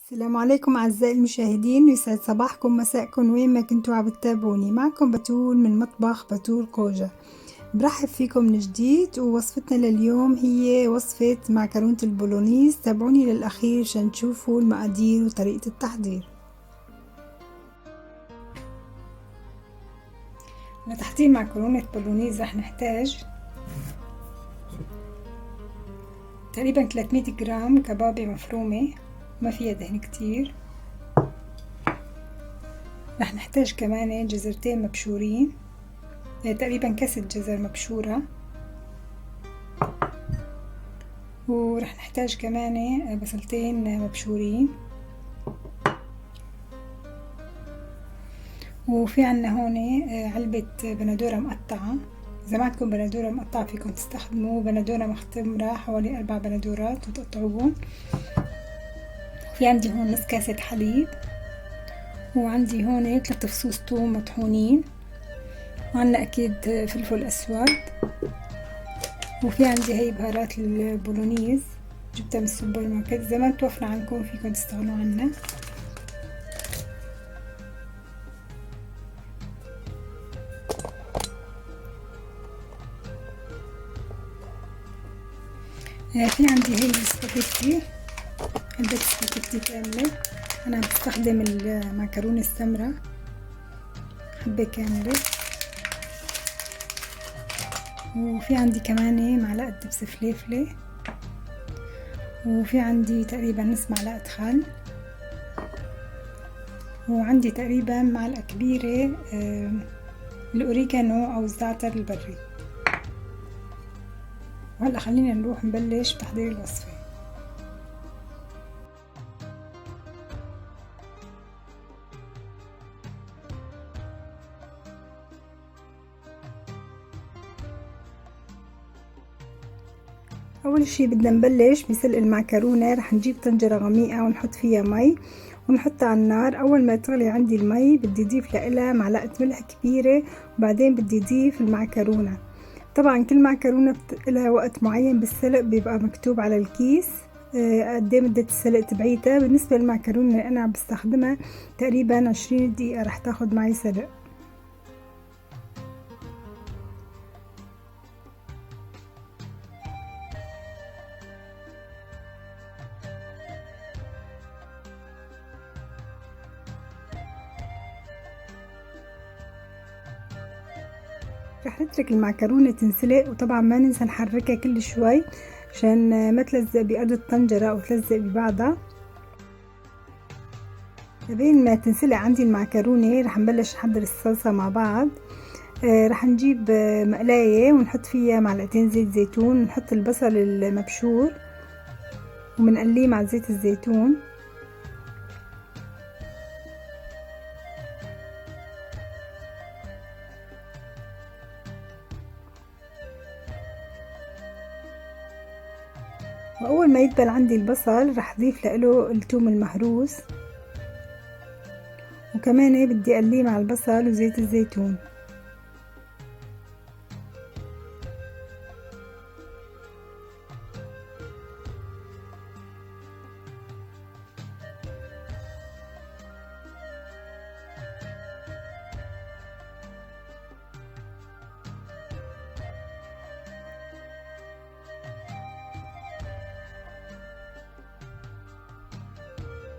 السلام عليكم أعزائي المشاهدين، يسعد صباحكم مساءكم وين ما كنتوا عم تتابعوني. معكم بتول من مطبخ بتول كوجا. برحب فيكم من جديد، ووصفتنا لليوم هي وصفة معكرونة البولونيز. تابعوني للأخير عشان تشوفوا المقادير وطريقة التحضير. لتحضير معكرونة بولونيز رح نحتاج تقريبا 300 جرام كبابة مفرومة ما فيها دهن كتير. رح نحتاج كمان جزرتين مبشورين، تقريبا كاسة جزر مبشورة. ورح نحتاج كمان بصلتين مبشورين. وفي عنا هون علبة بندورة مقطعة. إذا ما عندكم بندورة مقطعة فيكم تستخدموا بندورة مختمرة، حوالي 4 بندورات وتقطعوهم. في عندي هون نص كاسة حليب، وعندي هون 3 فصوص ثوم مطحونين، وعنا أكيد فلفل أسود. وفي عندي هي بهارات البولونيز جبتها من السوبر ماركت، إذا ما توفر عندكم فيكم تستغنوا عنها. في عندي هي السباجيتي، علبة سباجيتي كاملة. أنا بستخدم المعكرونة السمراء حبة كاملة. وفي عندي كمان معلقة دبس فليفلة، وفي عندي تقريبا نص معلقة خل، وعندي تقريبا معلقة كبيرة الأوريجانو أو الزعتر البري. وهلأ خلينا نروح نبلش بتحضير الوصفة. أول شي بدنا نبلش بسلق المعكرونة. رح نجيب طنجرة غميقة ونحط فيها مي ونحطها على النار. أول ما تغلي عندي المي بدي أضيف لها معلقة ملح كبيرة، وبعدين بدي أضيف المعكرونة. طبعا كل معكرونة لها وقت معين بالسلق، بيبقى مكتوب على الكيس قد ايه مدة السلق تبعيتها. بالنسبة للمعكرونة اللي أنا عم بستخدمها تقريبا 20 دقيقة رح تاخد معي سلق. رح نترك المعكرونة تنسلق، وطبعا ما ننسى نحركها كل شوي عشان ما تلزق بأرض الطنجرة أو تلزق ببعضها. بين ما تنسلق عندي المعكرونة رح نبلش نحضر الصلصة مع بعض. رح نجيب مقلاية ونحط فيها معلقتين زيت زيتون، ونحط البصل المبشور ومنقليه مع زيت الزيتون. وأول ما يدبل عندي البصل رح أضيف له الثوم المهروس، وكمان بدي أقليه مع البصل وزيت الزيتون.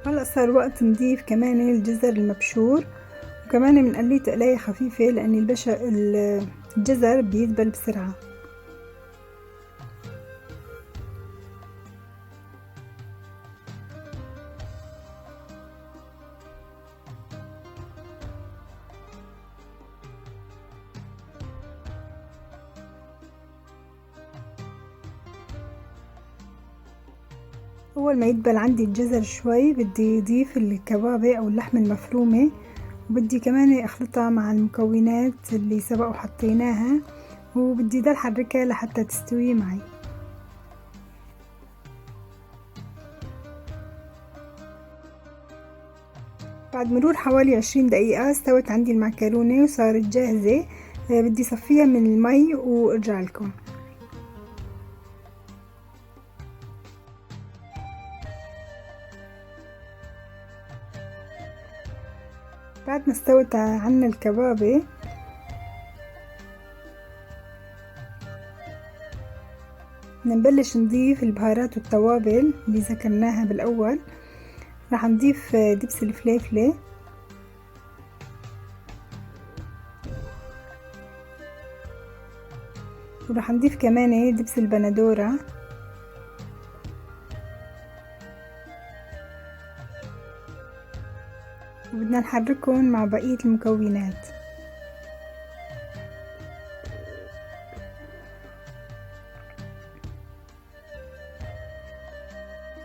هلا صار وقت نضيف كمان الجزر المبشور، وكمان بنقليه تقلية خفيفة لأن الجزر بيدبل بسرعة. أول ما يدبل عندي الجزر شوي بدي أضيف الكبابة أو اللحمة المفرومة، وبدي كمان أخلطها مع المكونات اللي سبق وحطيناها، وبدي ضل حركها لحتى تستوي معي. بعد مرور حوالي 20 دقيقة استوت عندي المعكرونة وصارت جاهزة. بدي صفيها من المي وارجع لكم. بعد ما استوت عنا الكبابة نبلش نضيف البهارات والتوابل اللي ذكرناها بالأول. راح نضيف دبس الفليفلة، وراح نضيف كمان دبس البندورة، وبدنا نحركهم مع بقية المكونات.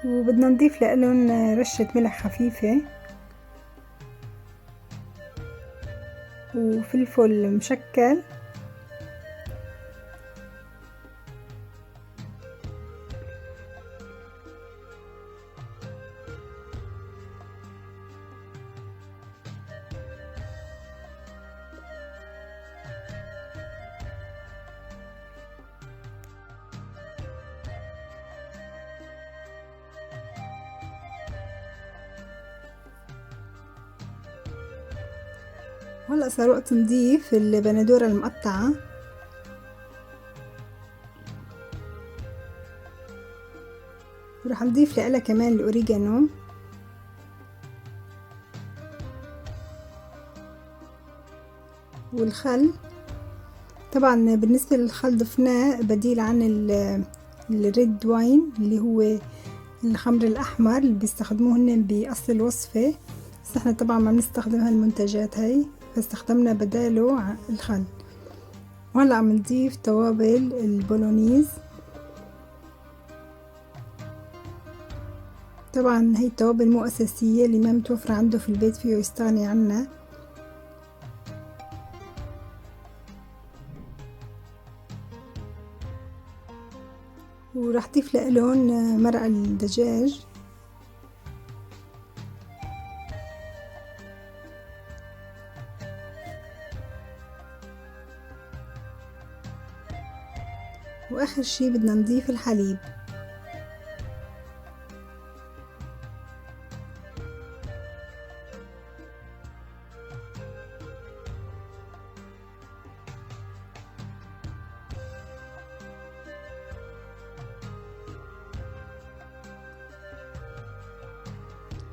وبدنا نضيف لهم رشة ملح خفيفة وفلفل مشكل، هلا صار وقت نضيف البندورة المقطعة. وراح نضيف لها كمان الأوريجانو، والخل. طبعا بالنسبة للخل ضفناه بديل عن الريد واين اللي هو الخمر الأحمر اللي بيستخدموه هن بأصل الوصفة، بس احنا طبعا ما بنستخدم هالمنتجات هاي، فاستخدمنا بداله الخل. وهلا عم نضيف توابل البولونيز. طبعا هي التوابل مو أساسية، اللي ما متوفرة عنده في البيت فيه يستغني عنها. وراح ضيف لهم مرق الدجاج، واخر شي بدنا نضيف الحليب.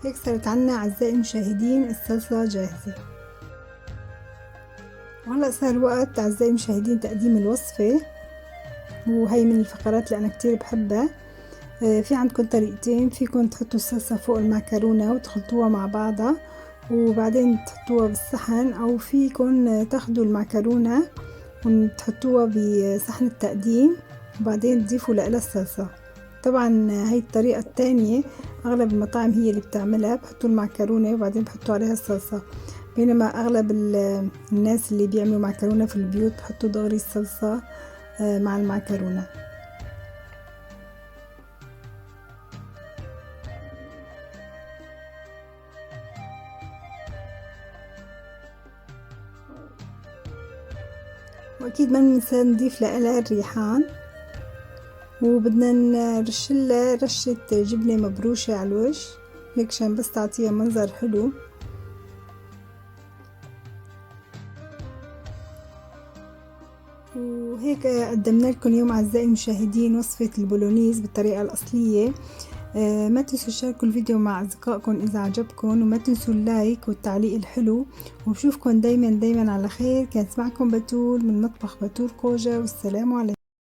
هيك صارت عنا أعزائي المشاهدين الصلصة جاهزة. وهلأ صار وقت أعزائي المشاهدين تقديم الوصفة، وهي من الفقرات اللي أنا كتير بحبها. في عندكم طريقتين، فيكم تحطوا الصلصة فوق المعكرونة وتخلطوها مع بعضها وبعدين تحطوها بالصحن، أو فيكم تاخدوا المعكرونة وتحطوها بصحن التقديم وبعدين تضيفوا لها الصلصة. طبعا هاي الطريقة التانية أغلب المطاعم هي اللي بتعملها، بحطوا المعكرونة وبعدين بحطوا عليها الصلصة، بينما أغلب الناس اللي بيعملوا معكرونة في البيوت بحطوا دغري الصلصة مع المعكرونة. وأكيد ما ننسى نضيف لها الريحان، وبدنا نرشلها رشة جبنة مبروشة على الوش هيك عشان بس تعطيها منظر حلو. وهيك قدمنا لكم اليوم أعزائي المشاهدين وصفة البولونيز بالطريقة الأصلية. ما تنسوا تشاركوا الفيديو مع أصدقائكم إذا عجبكم، وما تنسوا اللايك والتعليق الحلو، وبشوفكم دايما على خير. كانت معكم بتول من مطبخ بتول كوجا، والسلام عليكم.